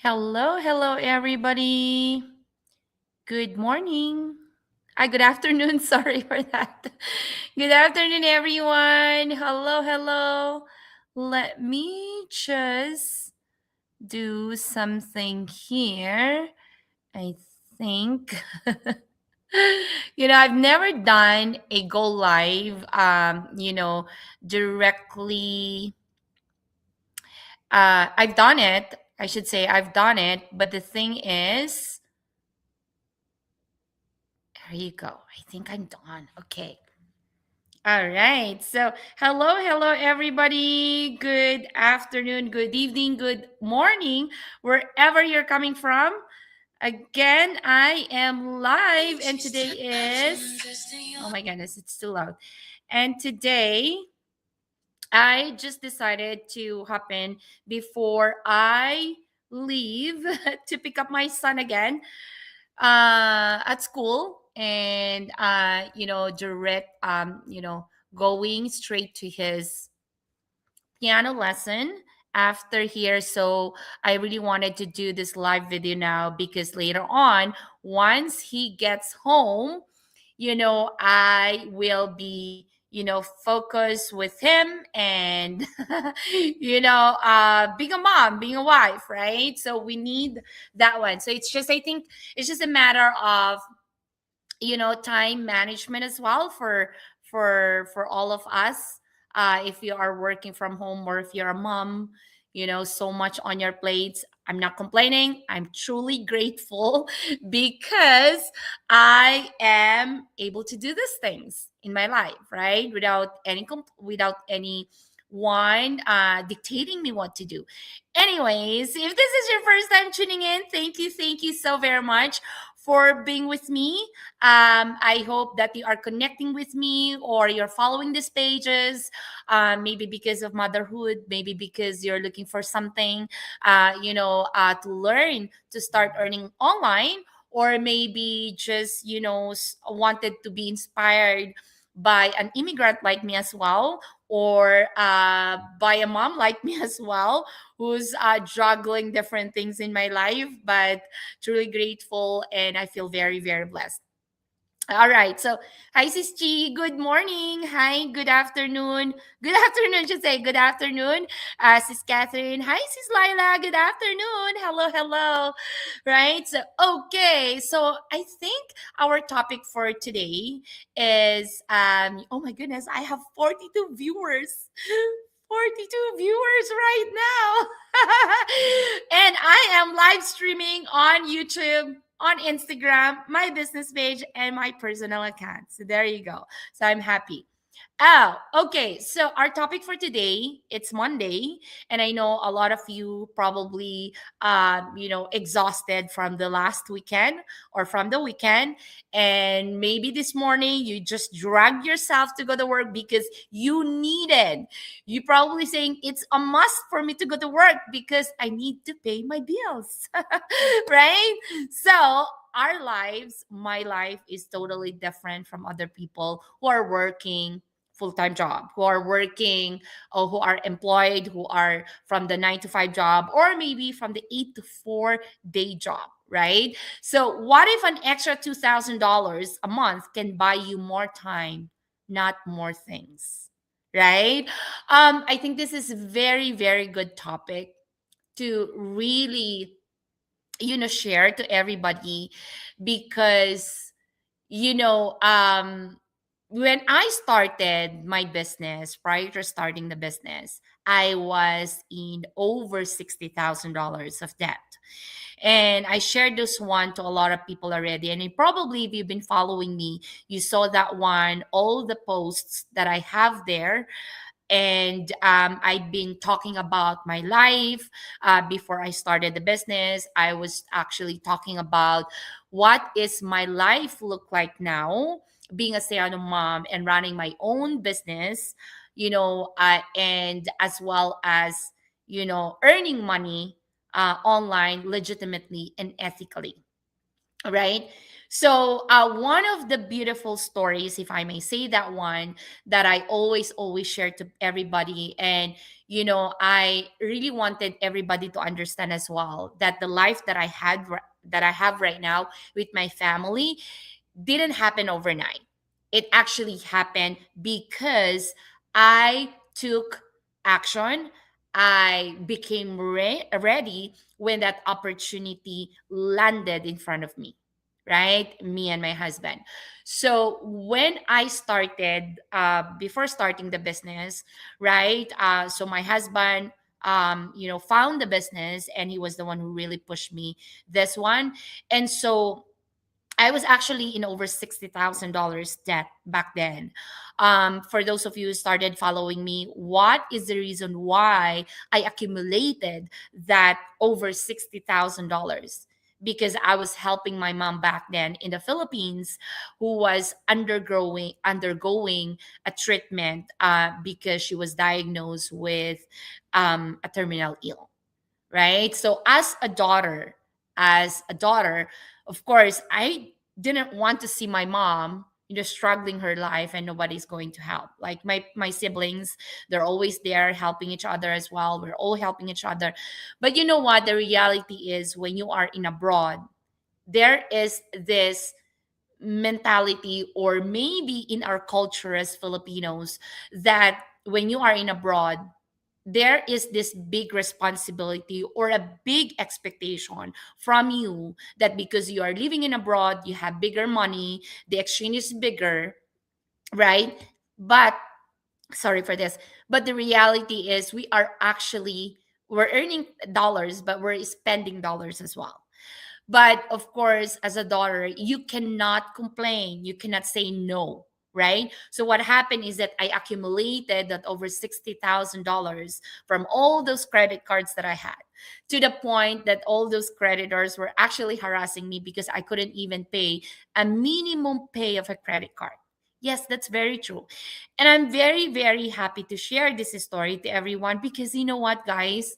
Hello, everybody. Good morning. Good afternoon. Sorry for that. Good afternoon, everyone. Hello. Let me just do something here. I think, I've never done a go live, directly. I've done it. I should say I've done it. But the thing is, there you go. I think I'm done. Okay. All right. So, hello, everybody. Good afternoon, good evening, good morning, wherever you're coming from. Again, I am live, and today is. Oh my goodness, it's too loud. And today, I just decided to hop in before I leave to pick up my son again at school and direct going straight to his piano lesson after here. So I really wanted to do this live video now because later on, once he gets home, I will be focused with him and being a mom, being a wife, right? So we need that one. So it's just, I think it's just a matter of time management as well for all of us, if you are working from home or if you're a mom, so much on your plates. I'm not complaining. I'm truly grateful because I am able to do these things in my life, right, without any one dictating me what to do. Anyways, if this is your first time tuning in, thank you so very much for being with me. I hope that you are connecting with me or you're following these pages, maybe because of motherhood, maybe because you're looking for something, to learn to start earning online, or maybe just, wanted to be inspired by an immigrant like me as well, or by a mom like me as well, who's juggling different things in my life, but truly grateful and I feel very, very blessed. All right. So, hi, Sis G. Good morning. Hi, good afternoon. Good afternoon, should say. Good afternoon, Sis Catherine. Hi, Sis Lila. Good afternoon. Hello. Right. So, okay. So, I think our topic for today is, oh my goodness, I have 42 viewers. 42 viewers right now. And I am live streaming on YouTube, on Instagram, my business page, and my personal account. So there you go. So I'm happy. Oh, okay. So our topic for today, it's Monday, and I know a lot of you probably, exhausted from the last weekend or from the weekend, and maybe this morning you just dragged yourself to go to work because you needed. You probably saying it's a must for me to go to work because I need to pay my bills, right? So our lives, my life is totally different from other people who are working full-time job, who are working or who are employed, who are from the 9 to 5 job, or maybe from the 8 to 4 day job, right? So what if an extra $2,000 a month can buy you more time, not more things, right? I think this is a very, very good topic to really, share to everybody because, you know, um, when I started my business, prior to starting the business, I was in over $60,000 of debt. And I shared this one to a lot of people already. And probably, if you've been following me, you saw that one, all the posts that I have there. And I've been talking about my life before I started the business. I was actually talking about what is my life look like now, being a stay-at-home mom and running my own business, and as well as earning money online legitimately and ethically, right? So, one of the beautiful stories, if I may say that one, that I always share to everybody, and I really wanted everybody to understand as well, that the life that that I have right now with my family didn't happen overnight. It actually happened because I took action. I became ready when that opportunity landed in front of me, right? Me and my husband. So when I started, before starting the business, right? So my husband, found the business, and he was the one who really pushed me this one. And so I was actually in over $60,000 debt back then. For those of you who started following me, what is the reason why I accumulated that over $60,000? Because I was helping my mom back then in the Philippines, who was undergoing a treatment, because she was diagnosed with a terminal ill, right? So as a daughter, of course, I didn't want to see my mom, struggling her life and nobody's going to help. Like my siblings, they're always there helping each other as well. We're all helping each other. But you know what? The reality is, when you are in abroad, there is this mentality, or maybe in our culture as Filipinos, that when you are in abroad, there is this big responsibility or a big expectation from you, that because you are living in abroad, you have bigger money, the exchange is bigger, right? But sorry for this, but the reality is, we're earning dollars, but we're spending dollars as well. But of course, as a daughter, you cannot complain. You cannot say no, right? So what happened is that I accumulated that over $60,000 from all those credit cards that I had, to the point that all those creditors were actually harassing me because I couldn't even pay a minimum pay of a credit card. Yes, that's very true. And I'm very, very happy to share this story to everyone, because you know what, guys?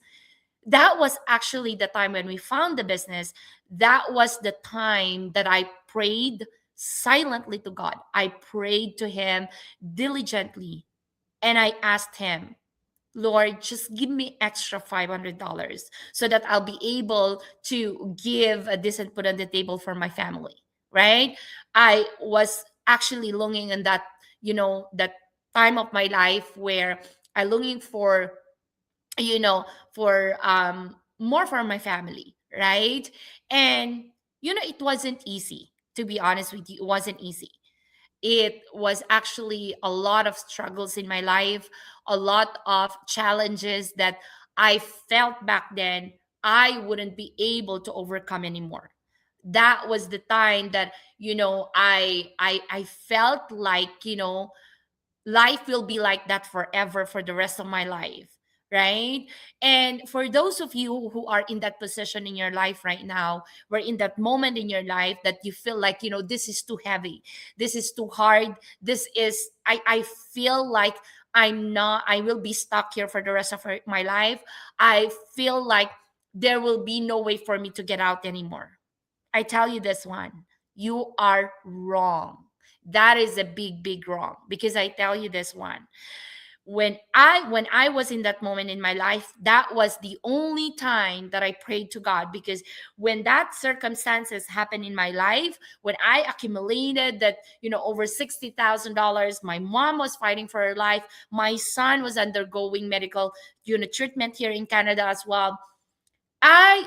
That was actually the time when we found the business. That was the time that I prayed silently to God. I prayed to Him diligently, and I asked Him, Lord, just give me extra $500 so that I'll be able to give a decent food on the table for my family, right? I was actually longing in that time of my life where I longing you know for more for my family, right? And it wasn't easy, to be honest with you. It wasn't easy. It was actually a lot of struggles in my life, a lot of challenges that I felt back then I wouldn't be able to overcome anymore. That was the time that I felt like life will be like that forever, for the rest of my life, right? And for those of you who are in that position in your life right now, we're in that moment in your life that you feel like, this is too heavy, this is too hard, this is I feel like I will be stuck here for the rest of my life. I feel like there will be no way for me to get out anymore. I tell you this one, you are wrong. That is a big, big wrong. Because I tell you this one, when I was in that moment in my life, that was the only time that I prayed to God. Because when that circumstances happened in my life, when I accumulated that, over $60,000, my mom was fighting for her life, my son was undergoing medical, treatment here in Canada as well. I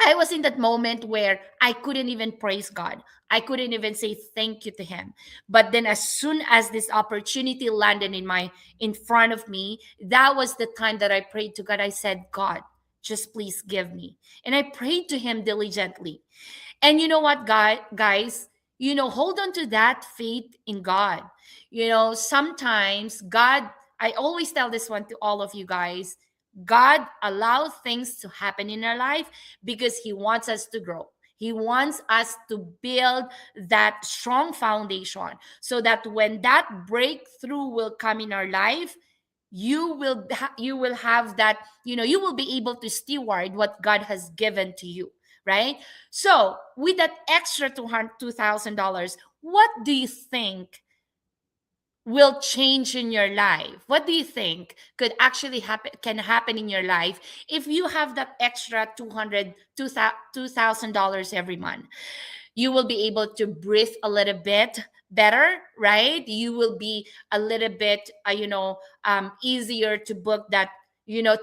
I was in that moment where I couldn't even praise God. I couldn't even say thank you to Him. But then, as soon as this opportunity landed in front of me, that was the time that I prayed to God. I said, God, just please give me. And I prayed to Him diligently. And you know what, God, guys, hold on to that faith in God. Sometimes God, I always tell this one to all of you guys, God allows things to happen in our life because He wants us to grow. He wants us to build that strong foundation so that when that breakthrough will come in our life, you will have that, you will be able to steward what God has given to you, right? So with that extra $2,000, what do you think will change in your life? What do you think could actually happen, can happen in your life if you have that extra $2,000 every month? You will be able to breathe a little bit better, right? You will be a little bit easier to book that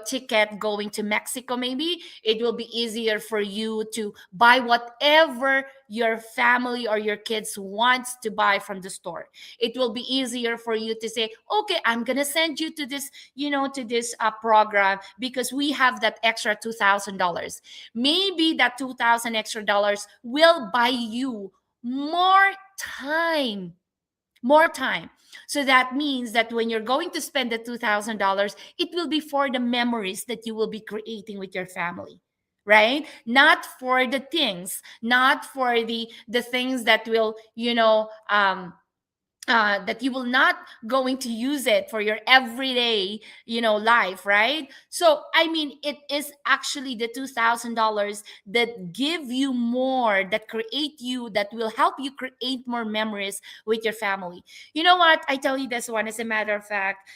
ticket going to Mexico. Maybe it will be easier for you to buy whatever your family or your kids wants to buy from the store. It will be easier for you to say, okay, I'm gonna send you to this program because we have that extra $2,000. Maybe that 2,000 extra dollars will buy you more time, more time. So that means that when you're going to spend the $2,000, it will be for the memories that you will be creating with your family, right? Not for the things, not for the things that will that you will not going to use it for your everyday life, right? So I mean, it is actually the $2,000 that give you more, that create you, that will help you create more memories with your family. You know what, I tell you this one, as a matter of fact,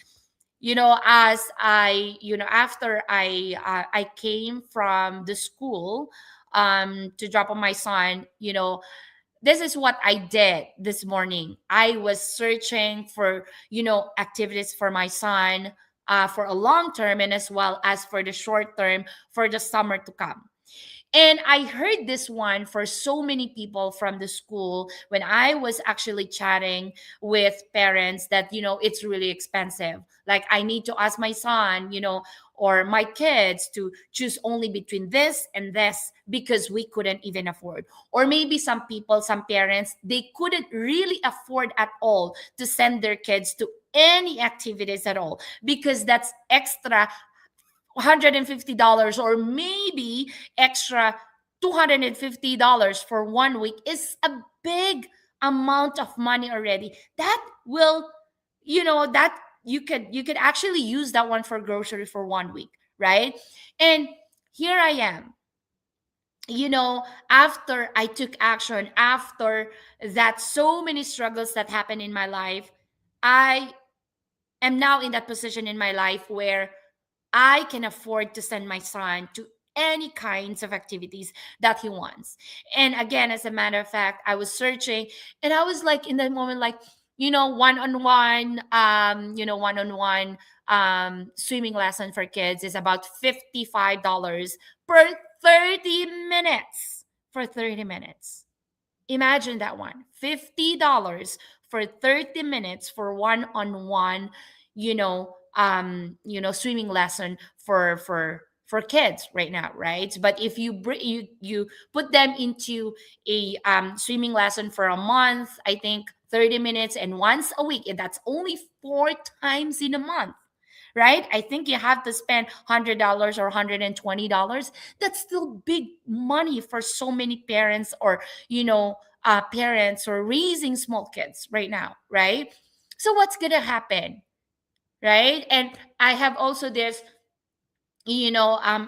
as I after I came from the school to drop on my son, this is what I did this morning. I was searching for, activities for my son, for a long term and as well as for the short term for the summer to come. And I heard this one for so many people from the school when I was actually chatting with parents that, it's really expensive. Like, I need to ask my son, or my kids to choose only between this and this because we couldn't even afford. Or maybe some people, some parents, they couldn't really afford at all to send their kids to any activities at all because that's extra $150, or maybe extra $250 for 1 week is a big amount of money already. That will, that you could actually use that one for grocery for 1 week, right? And here I am, after I took action, after that, so many struggles that happened in my life, I am now in that position in my life where I can afford to send my son to any kinds of activities that he wants. And again, as a matter of fact, I was searching and I was like in that moment, like, one-on-one swimming lesson for kids is about $55 per 30 minutes. For 30 minutes. Imagine that one. $50 for 30 minutes for one-on-one, swimming lesson for kids right now, right? But if you put them into a swimming lesson for a month, I think 30 minutes and once a week, and that's only 4 times in a month, right? I think you have to spend $100 or $120. That's still big money for so many parents, or parents or raising small kids right now, right? So what's gonna happen, right? And I have also this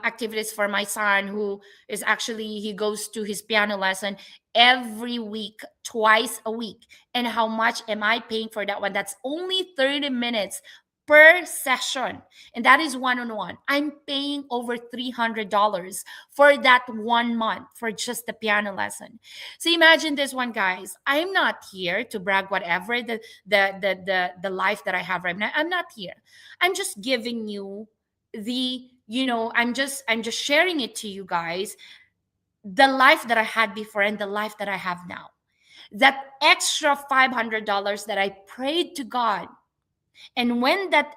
activities for my son, who is actually, he goes to his piano lesson every week, twice a week. And how much am I paying for that one? That's only 30 minutes per session, and that is one-on-one. I'm paying over $300 for that 1 month for just the piano lesson. So imagine this one, guys. I'm not here to brag whatever the life that I have right now. I'm not here. I'm just giving you I'm just sharing it to you guys, the life that I had before and the life that I have now. That extra $500 that I prayed to God, and when that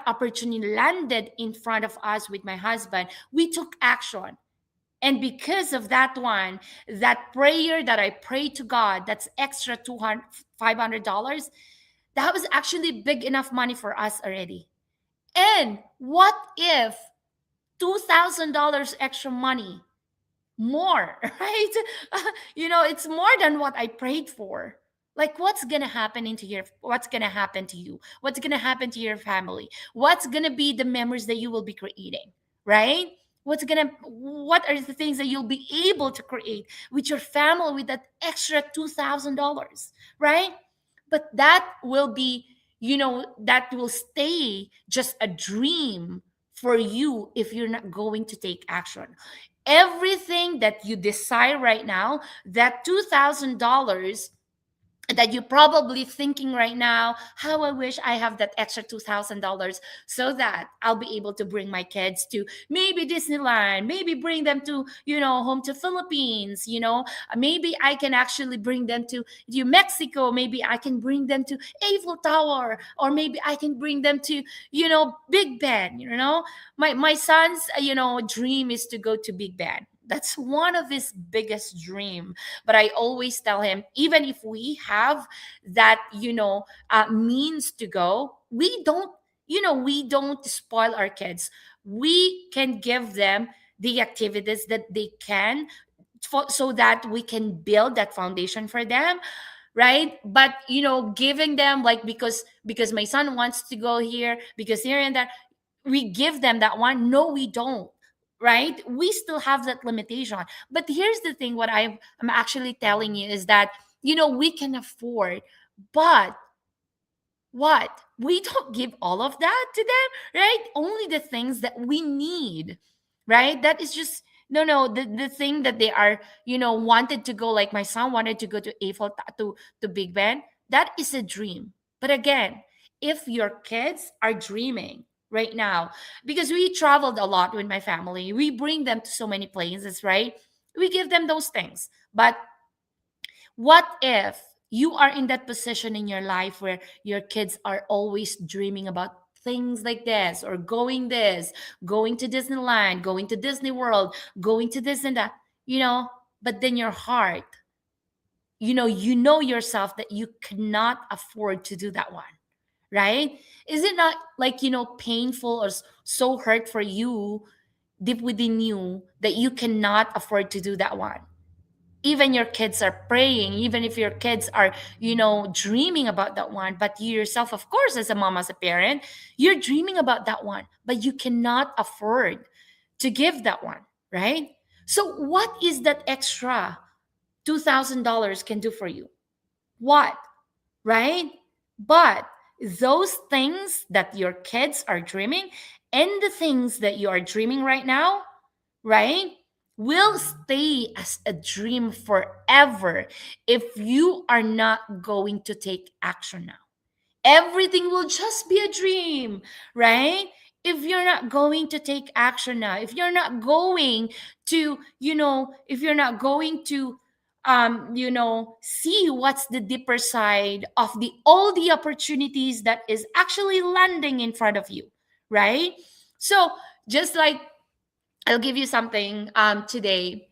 opportunity landed in front of us with my husband, we took action. And because of that one, that prayer that I prayed to God, that's extra $500, that was actually big enough money for us already. And what if $2,000 extra money more, right? It's more than what I prayed for. Like, what's gonna happen to you? What's gonna happen to your family? What's gonna be the memories that you will be creating, right? What are the things that you'll be able to create with your family with that extra $2,000, right? But that will be, that will stay just a dream for you if you're not going to take action. Everything that you desire right now, that $2,000 that you're probably thinking right now, how I wish I have that extra $2,000 so that I'll be able to bring my kids to maybe Disneyland, maybe bring them to, home to Philippines, maybe I can actually bring them to Mexico, maybe I can bring them to Eiffel Tower, or maybe I can bring them to, Big Ben, my son's, dream is to go to Big Ben. That's one of his biggest dream. But I always tell him, even if we have that, means to go, we don't spoil our kids. We can give them the activities that they can, so that we can build that foundation for them, right? But giving them, like, because my son wants to go here, because here and there, we give them that one. No, we don't, right? We still have that limitation. But here's the thing, what I'm actually telling you is that, we can afford, but what, we don't give all of that to them, right? Only the things that we need, right? That is just, no, the thing that they are, wanted to go, like my son wanted to go to to Big Ben. That is a dream. But again, if your kids are dreaming right now, because we traveled a lot with my family, we bring them to so many places, right? We give them those things. But what if you are in that position in your life where your kids are always dreaming about things like this, going to Disneyland, going to Disney World, going to this and that, but then your heart, you know yourself that you cannot afford to do that one, right? Is it not like, painful or so hurt for you deep within you that you cannot afford to do that one? Even your kids are praying, even if your kids are, dreaming about that one, but you yourself, of course, as a mom, as a parent, you're dreaming about that one, but you cannot afford to give that one, right? So what is that extra $2,000 can do for you? What, right? But those things that your kids are dreaming, and the things that you are dreaming right now, right, will stay as a dream forever if you are not going to take action now. Everything will just be a dream, right? If you're not going to take action now, if you're not going to, if you're not going to, see what's the deeper side of the all the opportunities that is actually landing in front of you, right? So just like, I'll give you something today.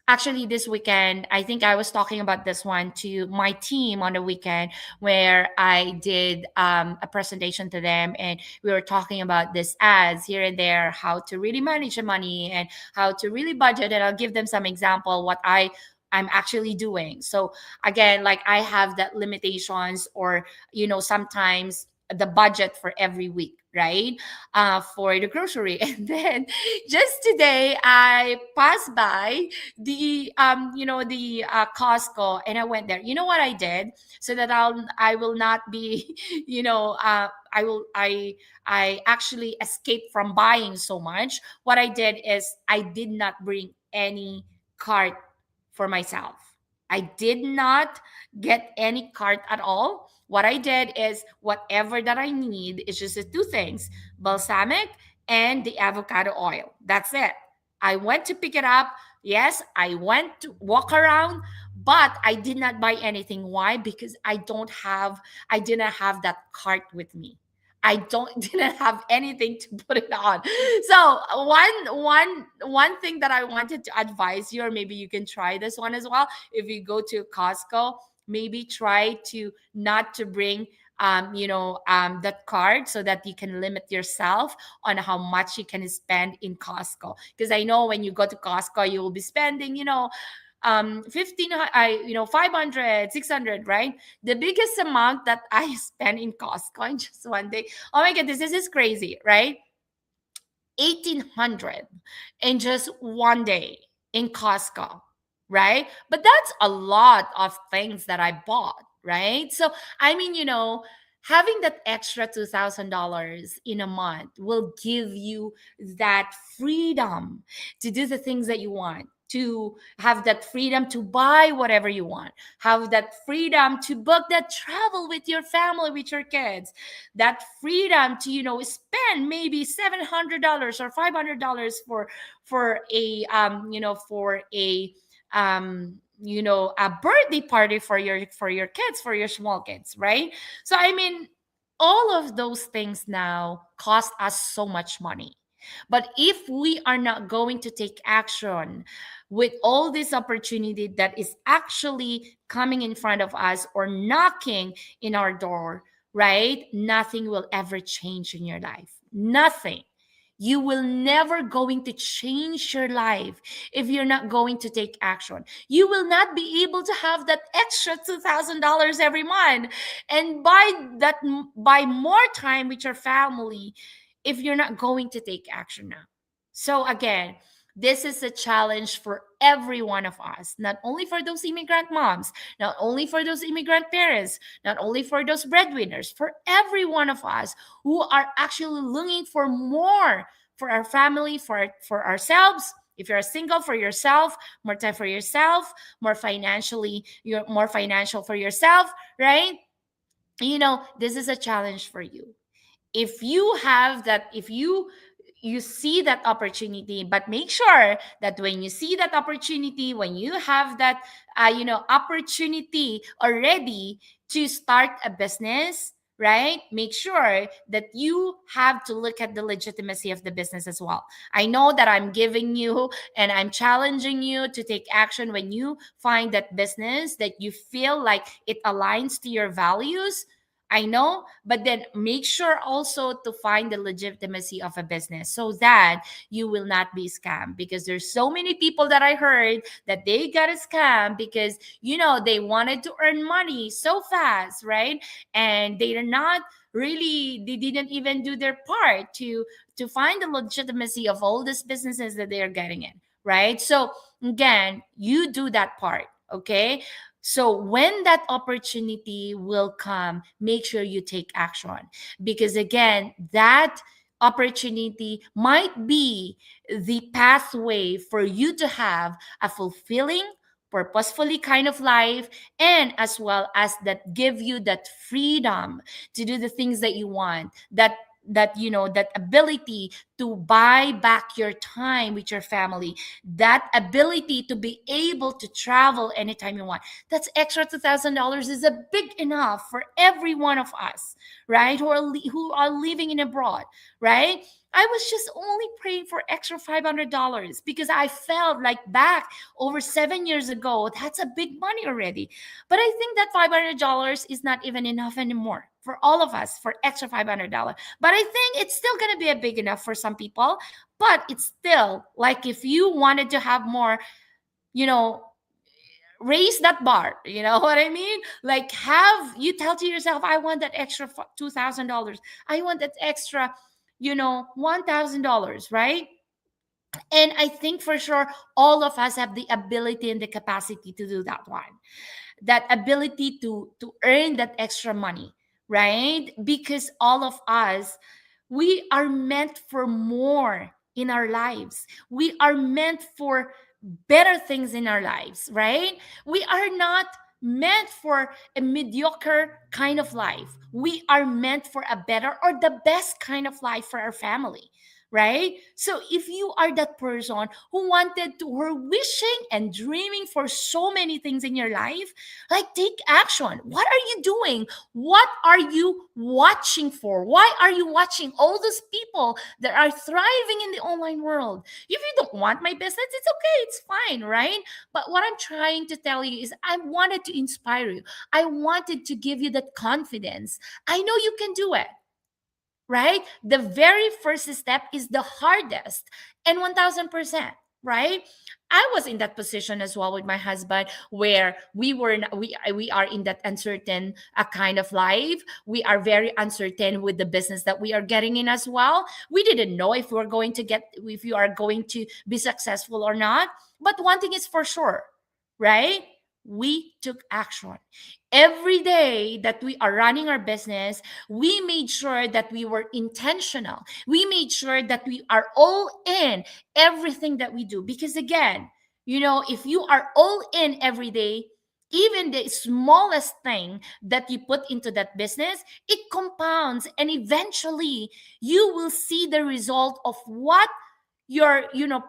Actually, this weekend, I think I was talking about this one to my team on the weekend, where I did a presentation to them, and we were talking about this ads here and there, how to really manage the money and how to really budget. And I'll give them some example what I'm actually doing. So again, like, I have that limitations, or sometimes the budget for every week, right? For the grocery. And then just today I passed by the Costco, and I went there. You know what I did, so that I will not be I actually escaped from buying so much. What I did is I did not bring any cart for myself. I did not get any cart at all. What I did is, whatever that I need is just the two things: balsamic and the avocado oil. That's it. I went to pick it up. Yes, I went to walk around, but I did not buy anything. Why? Because I didn't have that cart with me. I don't didn't have anything to put it on. So one thing that I wanted to advise you, or maybe you can try this one as well. If you go to Costco, maybe try to not to bring that card, so that you can limit yourself on how much you can spend in Costco. Because I know when you go to Costco, you will be spending 15 500, 600, right? The biggest amount that I spent in Costco in just one day, oh my goodness, this is crazy, right? 1800 in just one day in Costco, right? But that's a lot of things that I bought, right? So, I mean, having that extra $2,000 in a month will give you that freedom to do the things that you want, to have that freedom to buy whatever you want, have that freedom to book that travel with your family, with your kids, that freedom to spend maybe $700 or $500 for a birthday party for your kids, for your small kids, right? So I mean, all of those things now cost us so much money. But if we are not going to take action with all this opportunity that is actually coming in front of us or knocking in our door, right? Nothing will ever change in your life. Nothing. You will never going to change your life if you're not going to take action. You will not be able to have that extra $2,000 every month and buy more time with your family if you're not going to take action now. So again, this is a challenge for every one of us, not only for those immigrant moms, not only for those immigrant parents, not only for those breadwinners, for every one of us who are actually looking for more for our family, for ourselves. If you're single, for yourself, more time for yourself, you're more financial for yourself, right? This is a challenge for you. If you see that opportunity, but make sure that when you see that opportunity, when you have that opportunity already to start a business, right, make sure that you have to look at the legitimacy of the business as well. I know that I'm giving you and I'm challenging you to take action when you find that business that you feel like it aligns to your values. I know, but then make sure also to find the legitimacy of a business so that you will not be scammed, because there's so many people that I heard that they got a scam because they wanted to earn money so fast, right? And they didn't even do their part to find the legitimacy of all these businesses that they are getting in, right? So again, you do that part, okay? So when that opportunity will come, make sure you take action, because again, that opportunity might be the pathway for you to have a fulfilling, purposefully kind of life, and as well as that give you that freedom to do the things that you want, that ability to buy back your time with your family, that ability to be able to travel anytime you want. That's extra $2,000 is a big enough for every one of us, right? Who are living in abroad, right? I was just only praying for extra $500 because I felt like back over 7 years ago, that's a big money already. But I think that $500 is not even enough anymore for all of us for extra $500. But I think it's still going to be a big enough for some people. But it's still like if you wanted to have more, you know, raise that bar. You know what I mean? Like have you tell to yourself, I want that extra $2,000. I want that extra, $1,000, right? And I think for sure all of us have the ability and the capacity to do that one, that ability to earn that extra money, right? Because all of us, we are meant for more in our lives. We are meant for better things in our lives, right? We are not meant for a mediocre kind of life. We are meant for a better or the best kind of life for our family, right? So if you are that person who wanted to, or wishing and dreaming for so many things in your life, like take action. What are you doing? What are you watching for? Why are you watching all those people that are thriving in the online world? If you don't want my business, it's okay, it's fine, right? But what I'm trying to tell you is I wanted to inspire you. I wanted to give you that confidence. I know you can do it, right? The very first step is the hardest, and 1000%. right? I was in that position as well with my husband, where we are in that uncertain kind of life. We are very uncertain with the business that we are getting in as well. We didn't know if you are going to be successful or not. But one thing is for sure, right? We took action. Every day that we are running our business, we made sure that we were intentional. We made sure that we are all in everything that we do. Because again, if you are all in every day, even the smallest thing that you put into that business, it compounds, and eventually you will see the result of what you're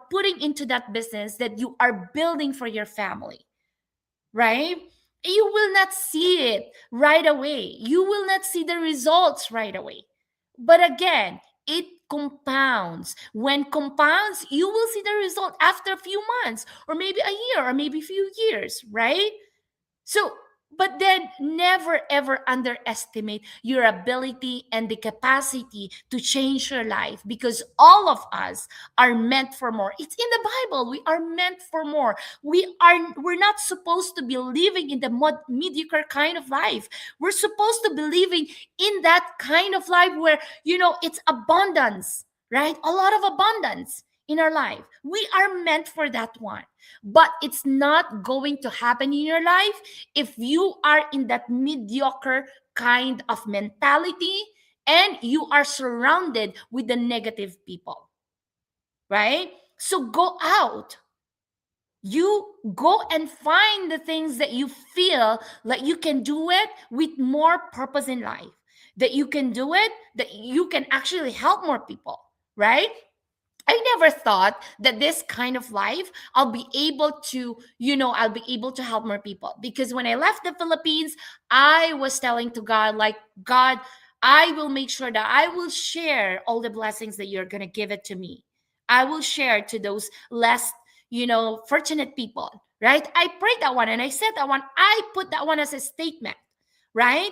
putting into that business that you are building for your family, right? You will not see it right away. You will not see the results right away. But again, it compounds. When compounds, you will see the result after a few months, or maybe a year, or maybe a few years, right? So, but then never ever underestimate your ability and the capacity to change your life, because all of us are meant for more. It's in the Bible. We are meant for more. We're not supposed to be living in the mediocre kind of life. We're supposed to be living in that kind of life where, it's abundance, right? A lot of abundance in our life. We are meant for that one. But it's not going to happen in your life if you are in that mediocre kind of mentality and you are surrounded with the negative people, right? So go out. You go and find the things that you feel like you can do it with more purpose in life, that you can do it, that you can actually help more people, right? I never thought that this kind of life I'll be able to help more people. Because when I left the Philippines, I was telling to God, like, God, I will make sure that I will share all the blessings that you're going to give it to me. I will share to those less, fortunate people, right? I prayed that one and I said that one. I put that one as a statement, right?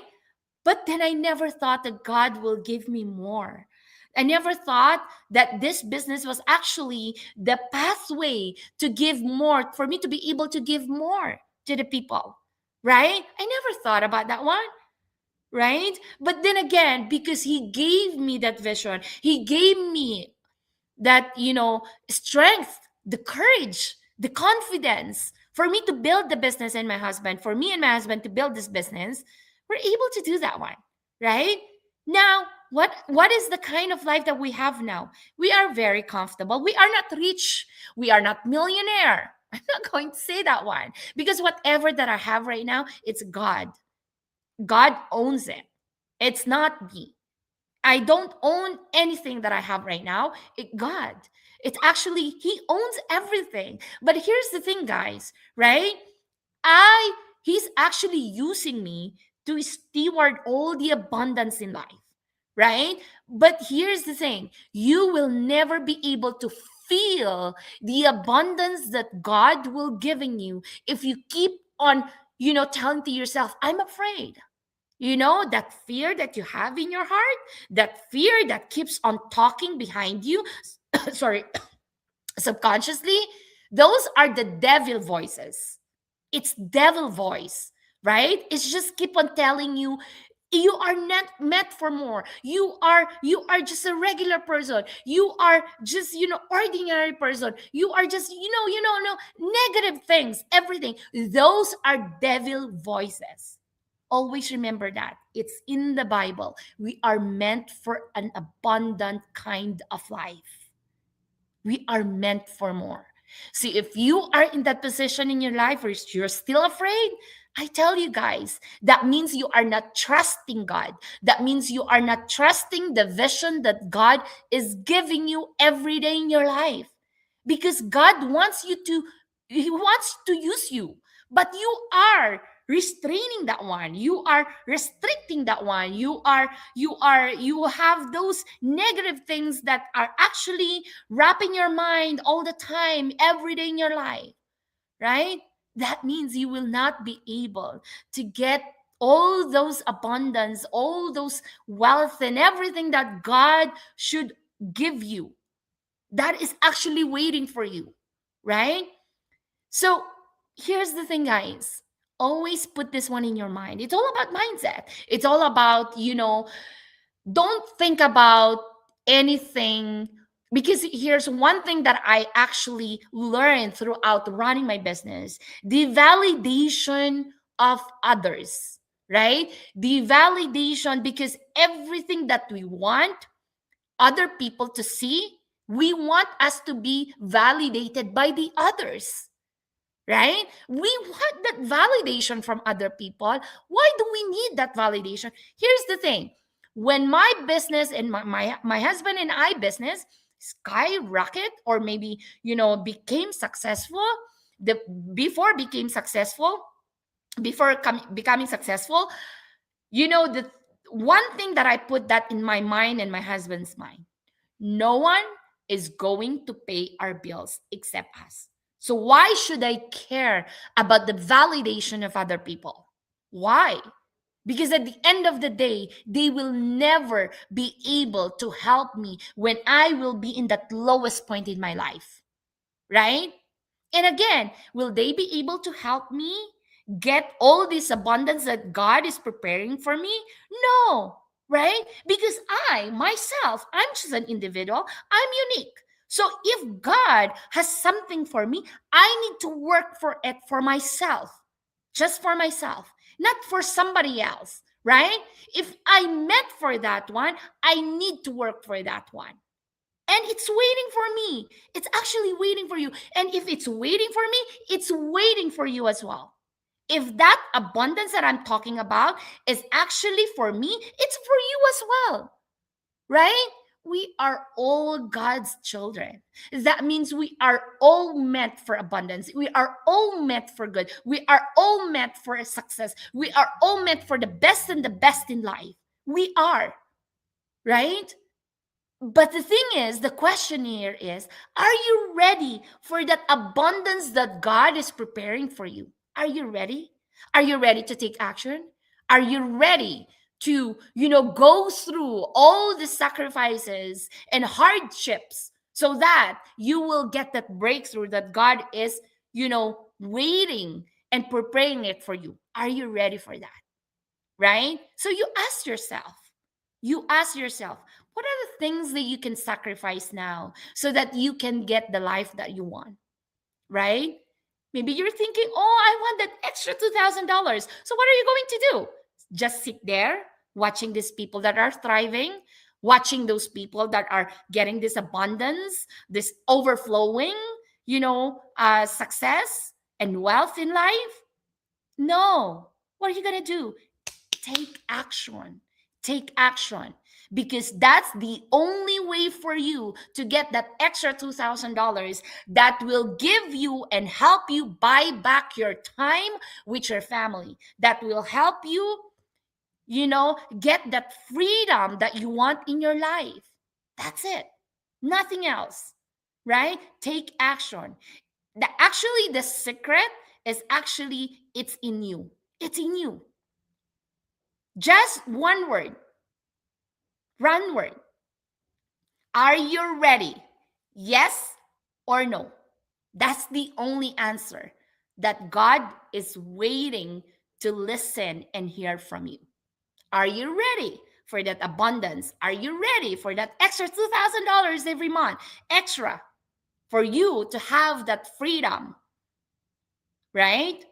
But then I never thought that God will give me more. I never thought that this business was actually the pathway to give more, for me to be able to give more to the people, right? I never thought about that one, right? But then again, because He gave me that vision, He gave me that, strength, the courage, the confidence for me to build the business, and my husband, for me and my husband to build this business, we're able to do that one, right? Now, what is the kind of life that we have now? We are very comfortable. We are not rich. We are not millionaire. I'm not going to say that one, because whatever that I have right now, it's God. God owns it. It's not me. I don't own anything that I have right now. God. It's actually He owns everything. But here's the thing, guys, right? I He's actually using me to steward all the abundance in life, right? But here's the thing, you will never be able to feel the abundance that God will giving you if you keep on, telling to yourself, I'm afraid. That fear that you have in your heart, that fear that keeps on talking behind you, sorry, subconsciously, those are the devil voices. It's devil voice, right? It's just keep on telling you, you are not meant for more. You are just a regular person. You are just, ordinary person. You are just, no, negative things, everything. Those are devil voices. Always remember that. It's in the Bible. We are meant for an abundant kind of life. We are meant for more. See, if you are in that position in your life where you're still afraid, I tell you guys, that means you are not trusting God. That means you are not trusting the vision that God is giving you every day in your life. Because God wants you to, He wants to use you, but you are restraining that one. You are restricting that one. You have those negative things that are actually wrapping your mind all the time, every day in your life, right? That means you will not be able to get all those abundance, all those wealth, and everything that God should give you. That is actually waiting for you. right? So here's the thing, guys. Always put this one in your mind. It's all about mindset. It's all about, don't think about anything, because here's one thing that I actually learned throughout running my business: the validation of others, right? The validation, because everything that we want other people to see, we want us to be validated by the others, right? We want that validation from other people. Why do we need that validation? Here's the thing: when my business and my husband and I business skyrocket, or maybe became successful, the before became successful before becoming successful, the one thing that I put that in my mind and my husband's mind: no one is going to pay our bills except us. So why should I care about the validation of other people? Why? Because at the end of the day, they will never be able to help me when I will be in that lowest point in my life, right? And again, will they be able to help me get all this abundance that God is preparing for me? No, right? Because I'm just an individual, I'm unique. So if God has something for me, I need to work for it for myself, just for myself, not for somebody else, right? If I meant for that one, I need to work for that one. And it's waiting for me. It's actually waiting for you. And if it's waiting for me, it's waiting for you as well. If that abundance that I'm talking about is actually for me, it's for you as well, right? We are all God's children. That means we are all meant for abundance. We are all meant for good. We are all meant for success. We are all meant for the best and the best in life. We are, right? But the thing is, the question here is, are you ready for that abundance that God is preparing for you? Are you ready? Are you ready to take action? Are you ready to, go through all the sacrifices and hardships so that you will get that breakthrough that God is, waiting and preparing it for you? Are you ready for that? Right? So you ask yourself, what are the things that you can sacrifice now so that you can get the life that you want, right? Maybe you're thinking, oh, I want that extra $2,000. So what are you going to do? Just sit there watching these people that are thriving, watching those people that are getting this abundance, this overflowing, success and wealth in life? No. What are you going to do? Take action. Take action. Because that's the only way for you to get that extra $2,000 that will give you and help you buy back your time with your family. That will help you, get that freedom that you want in your life. That's it. Nothing else. Right? Take action. The secret is actually, it's in you. It's in you. Just one word. One word. Are you ready? Yes or no? That's the only answer that God is waiting to listen and hear from you. Are you ready for that abundance? Are you ready for that extra $2,000 every month? Extra for you to have that freedom, right?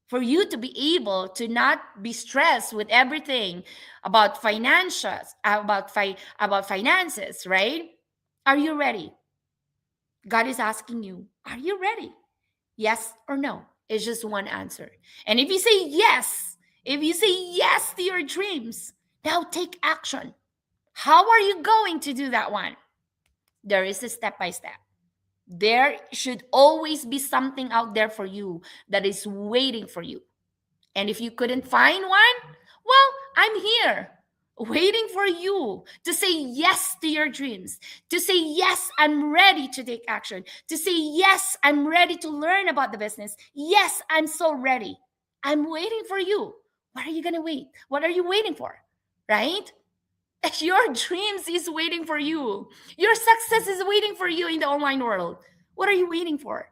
For you to be able to not be stressed with everything about about finances, right? Are you ready? God is asking you, are you ready? Yes or no? It's just one answer. And if you say yes to your dreams, now take action. How are you going to do that one? There is a step by step. There should always be something out there for you that is waiting for you. And if you couldn't find one, well, I'm here waiting for you to say yes to your dreams, to say, yes, I'm ready to take action, to say, yes, I'm ready to learn about the business. Yes, I'm so ready. I'm waiting for you. What are you going to wait? What are you waiting for? Right? Your dreams is waiting for you. Your success is waiting for you in the online world. What are you waiting for?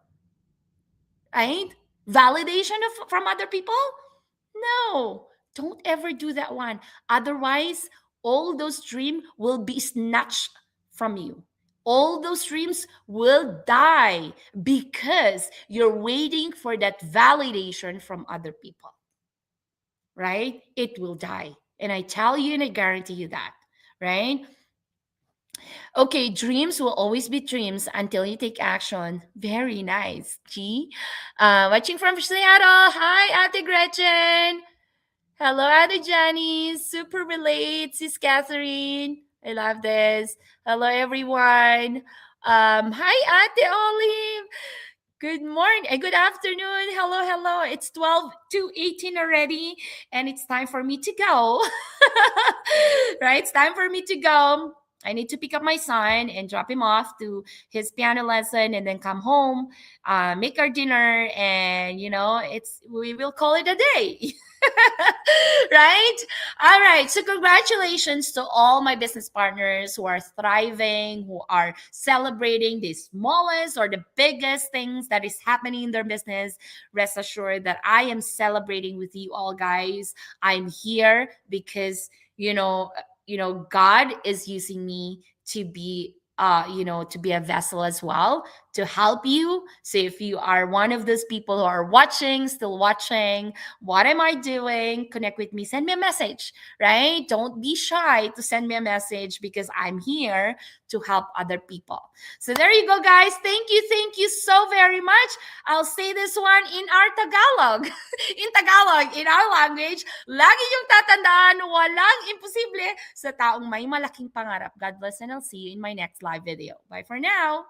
right? Validation from other people? No, don't ever do that one. Otherwise, all those dreams will be snatched from you. All those dreams will die because you're waiting for that validation from other people, right? It will die. And I tell you and I guarantee you that, right? Okay, dreams will always be dreams until you take action. Very nice. G. Watching from Seattle. Hi, Ate Gretchen. Hello, Ate Jenny. Super relate, Sis Catherine. I love this. Hello, everyone. Hi, Ate Olive. Good morning. Good afternoon. Hello, hello. It's 12 to 18 already, and it's time for me to go. Right? It's time for me to go. I need to pick up my son and drop him off to his piano lesson and then come home, make our dinner, and we will call it a day. Right? All right. So, congratulations to all my business partners who are thriving, who are celebrating the smallest or the biggest things that is happening in their business. Rest assured that I am celebrating with you all, guys. I'm here because, God is using me to be to be a vessel as well to help you. So if you are one of those people who are watching, still watching, what am I doing? Connect with me, send me a message, right? Don't be shy to send me a message because I'm here to help other people. So there you go, guys. Thank you so very much. I'll say this one in our Tagalog. In Tagalog, in our language, lagi yung tatandaan, walang imposible sa taong may malaking pangarap. God bless and I'll see you in my next live video. Bye for now.